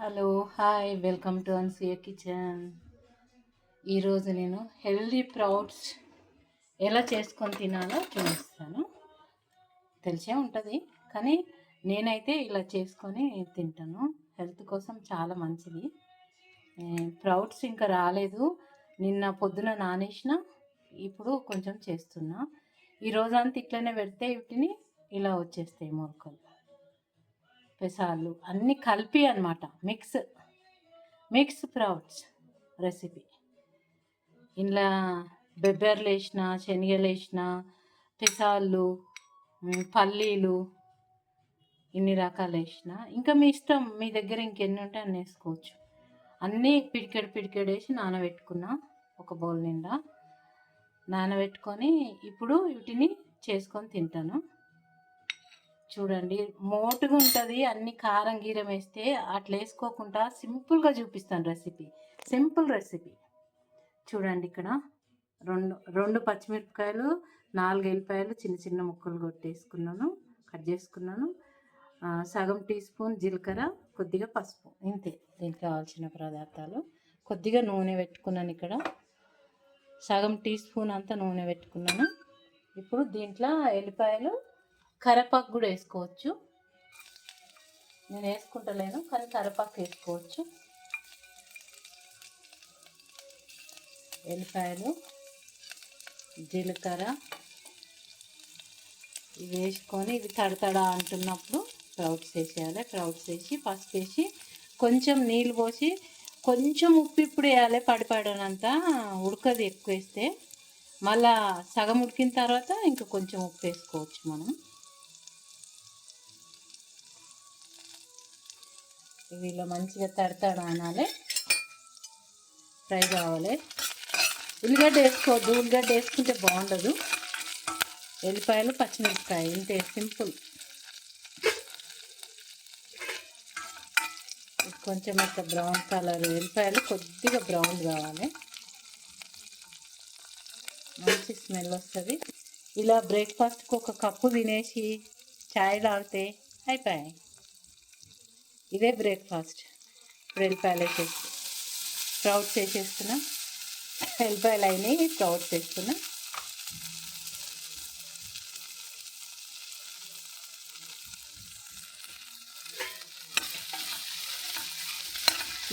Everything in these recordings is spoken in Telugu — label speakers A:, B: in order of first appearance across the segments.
A: హలో హాయ్ వెల్కమ్ టు అన్సియా కిచెన్. ఈరోజు నేను హెల్దీ ప్రౌట్స్ ఎలా చేసుకొని తినాలో చూపిస్తాను. తెలిసే ఉంటుంది కానీ నేనైతే ఇలా చేసుకొని తింటాను. హెల్త్ కోసం చాలా మంచిది. ప్రౌట్స్ ఇంకా రాలేదు, నిన్న పొద్దున నానేసిన, ఇప్పుడు కొంచెం చేస్తున్నా. ఈ రోజంతా ఇట్లనే పెడితే వీటిని ఇలా వచ్చేస్తాయి మొలకలు, పెసాలు అన్నీ కలిపి అన్నమాట. Mix sprouts recipe. ఇంట్లో బెబ్బర్లు వేసిన, శనగలు వేసిన, పెసాలు, పల్లీలు, ఇన్ని రకాలు వేసిన. ఇంకా మీ ఇష్టం, మీ దగ్గర ఇంకెన్ని ఉంటే అన్నీ వేసుకోవచ్చు. అన్నీ పిడికెడు వేసి నానబెట్టుకున్నా. ఒక బౌల్ నిండా నానబెట్టుకొని ఇప్పుడు వీటిని చేసుకొని తింటాను. చూడండి, మోటుగా ఉంటుంది. అన్ని కారం గీరం వేస్తే అట్లా వేసుకోకుండా సింపుల్గా చూపిస్తాను రెసిపీ. Simple recipe. చూడండి, ఇక్కడ రెండు పచ్చిమిరపకాయలు, 4 ఎల్లిపాయలు చిన్న చిన్న ముక్కలు కట్ చేసుకున్నాను. సగం టీ స్పూన్ జీలకర్ర, కొద్దిగా పసుపు, ఇంతే దీనికి కావాల్సిన పదార్థాలు. కొద్దిగా నూనె పెట్టుకున్నాను. ఇక్కడ సగం టీ స్పూన్ అంతా నూనె పెట్టుకున్నాను. ఇప్పుడు దీంట్లో ఎల్లిపాయలు, కరివేపాకు కూడా వేసుకోవచ్చు. నేను వేసుకుంటలేను కానీ కరివేపాకు వేసుకోవచ్చు. ఎల్లిపాయలు, జీలకర్ర ఇవి వేసుకొని ఇవి తడతడ అంటున్నప్పుడు స్ప్రౌట్స్ వేసేయాలి. స్ప్రౌట్స్ వేసి పసుపు వేసి కొంచెం నీళ్ళు పోసి కొంచెం ఉప్పు ఇప్పుడు వేయాలి. పడిపడనంత ఉడకది ఎక్కువ వేస్తే. మళ్ళా సగం ఉడికిన తర్వాత ఇంకా కొంచెం ఉప్పు వేసుకోవచ్చు మనం. ఇవి ఇలా మంచిగా తడతడ అనాలి, ఫ్రై కావాలి. ఉల్లిగడ్డ వేసుకోవద్దు, ఉల్లిగడ్డ వేసుకుంటే బాగుండదు. ఎల్లిపాయలు, పచ్చిమిరపకాయ, ఇంతే సింపుల్. కొంచెం ఇట్లా బ్రౌన్ కలర్, ఎల్లిపాయలు కొద్దిగా బ్రౌన్ కావాలి, మంచి స్మెల్ వస్తుంది. ఇలా బ్రేక్ఫాస్ట్కి ఒక కప్పు తినేసి చాయ్ తాగితే అయిపోయాయి. ఇదే బ్రేక్ఫాస్ట్. ఇప్పుడు ఎల్లిపాయలు వేసేసి స్ప్రౌట్స్ వేసేస్తున్నా. ఎల్లిపాయలు అయినాయి, స్ప్రౌట్స్ వేస్తున్నా.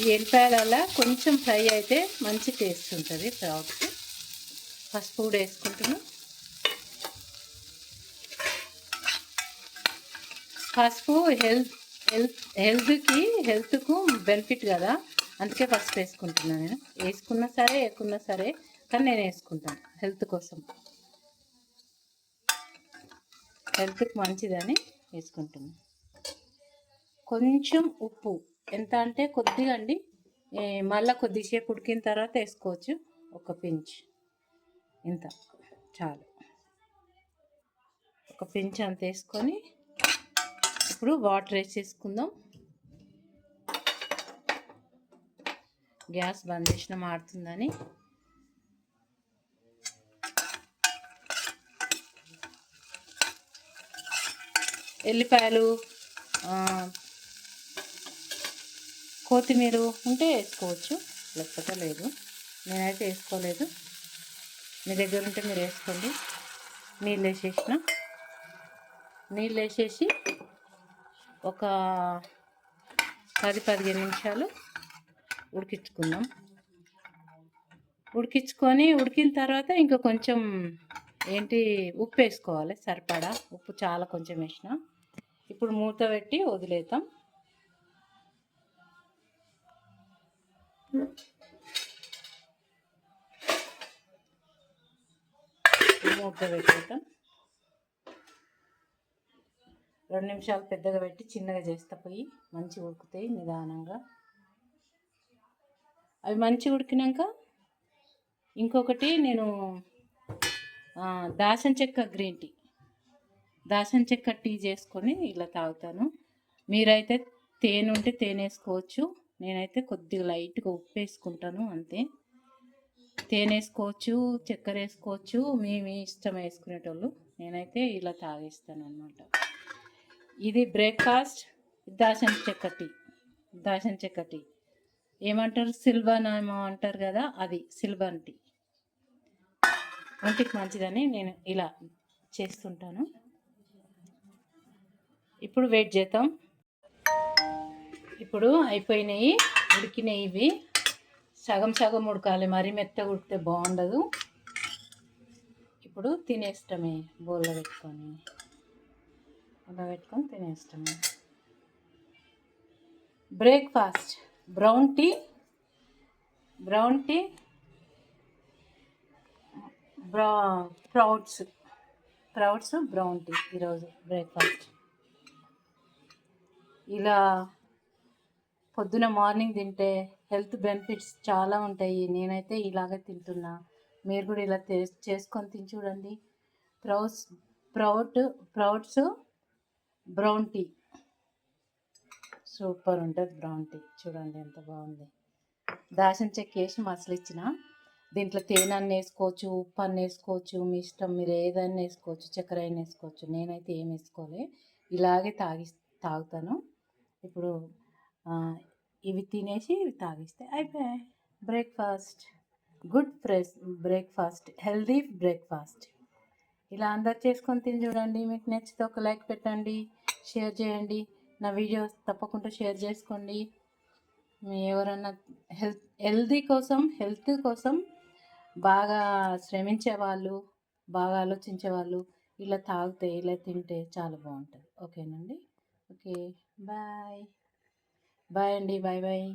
A: ఈ ఎల్లిపాయల వల్ల కొంచెం ఫ్రై అయితే మంచి టేస్ట్ ఉంటుంది స్ప్రౌట్స్. పసుపు కూడా వేసుకుంటున్నాం. పసుపు హెల్త్కు బెనిఫిట్ కదా, అందుకే పసుపు వేసుకుంటున్నాను నేను. వేసుకున్నా సరే కానీ నేను వేసుకుంటాను హెల్త్ కోసం. హెల్త్కి మంచిదని వేసుకుంటున్నాను. కొంచెం ఉప్పు, ఎంత అంటే కొద్దిగా అండి. మళ్ళీ కొద్దిసేపు ఉడికిన తర్వాత వేసుకోవచ్చు. ఒక పించ్, ఇంత చాలు. ఒక పించ్ అంత వేసుకొని ఇప్పుడు వాటర్ వేసేసుకుందాం. గ్యాస్ బంద్ చేసిన మాడుతుందని. ఎల్లిపాయలు, కొత్తిమీర ఉంటే వేసుకోవచ్చు, లేకపోతే లేదు. నేనైతే వేసుకోలేదు, మీ దగ్గర ఉంటే మీరు వేసుకోండి. నీళ్ళు వేసేసి ఒక 10-15 నిమిషాలు ఉడికించుకుందాం. ఉడికిన తర్వాత ఇంకా కొంచెం ఉప్పు వేసుకోవాలి, సరిపడా ఉప్పు చాలా కొంచెం వేసిన. ఇప్పుడు మూత పెట్టి వదిలేద్దాం. మూత పెట్టేద్దాం. 2 నిమిషాలు పెద్దగా పెట్టి చిన్నగా చేస్తా పోయి మంచిగా ఉడుకుతాయి నిదానంగా. అవి మంచిగా ఉడికినాక ఇంకొకటి నేను దాల్చిన చెక్క టీ చేసుకొని ఇలా తాగుతాను. మీరైతే తేనె ఉంటే తేనె వేసుకోవచ్చు. నేనైతే కొద్దిగా లైట్గా ఉప్పు వేసుకుంటాను అంతే. తేనె వేసుకోవచ్చు, చక్కెర వేసుకోవచ్చు, మీ ఇష్టం వేసుకునేటోళ్ళు. నేనైతే ఇలా తాగేస్తాను అన్నమాట. ఇది బ్రేక్ఫాస్ట్ దాల్చిన చెక్క టీ. దాల్చిన చెక్క టీ. ఏమంటారు, సిల్వన్ ఏమో అంటారు కదా, అది సిల్వన్ టీ. ఒంటికి మంచిదని నేను ఇలా చేస్తుంటాను. ఇప్పుడు వెయిట్ చేద్దాం. ఇప్పుడు అయిపోయినాయి, ఉడికినాయి ఇవి. సగం సగం ఉడకాలి, మరీ మెత్తగా ఉడికితే బాగుండదు. ఇప్పుడు తినేస్తామే, బౌల్లో పెట్టుకొని అలా పెట్టుకొని తినేస్తామే. Breakfast brown tea, sprouts brown tea ఈరోజు బ్రేక్ఫాస్ట్. ఇలా పొద్దున మార్నింగ్ తింటే హెల్త్ బెనిఫిట్స్ చాలా ఉంటాయి. నేనైతే ఇలాగే తింటున్నా. మీరు కూడా ఇలా చేసుకొని తిని చూడండి. స్ప్రౌట్స్ బ్రౌన్ టీ సూపర్ ఉంటుంది. బ్రౌన్ టీ చూడండి ఎంత బాగుంది. దాల్చిన చెక్క వేసి మసలు ఇచ్చిన. దీంట్లో తేనె అన్న వేసుకోవచ్చు, ఉప్పు అన్న వేసుకోవచ్చు, మీ ఇష్టం. మీరు ఏదైనా వేసుకోవచ్చు, చక్కెర అయినా వేసుకోవచ్చు. నేనైతే ఏం వేసుకోలే, ఇలాగే తాగుతాను. ఇప్పుడు ఇవి తినేసి ఇవి తాగిస్తే అయిపోయాయి breakfast. Good breakfast, healthy breakfast. ఇలా అందరు చేసుకొని తిని చూడండి. మీకు నచ్చితే ఒక లైక్ పెట్టండి, షేర్ చేయండి. నా వీడియోస్ తప్పకుండా షేర్ చేసుకోండి. మీ ఎవరన్నా హెల్త్ కోసం బాగా శ్రమించే వాళ్ళు, బాగా ఆలోచించే వాళ్ళు ఇలా తాగితే, ఇలా తింటే చాలా బాగుంటుంది. ఓకేనండి. ఓకే, బాయ్ అండి. బాయ్.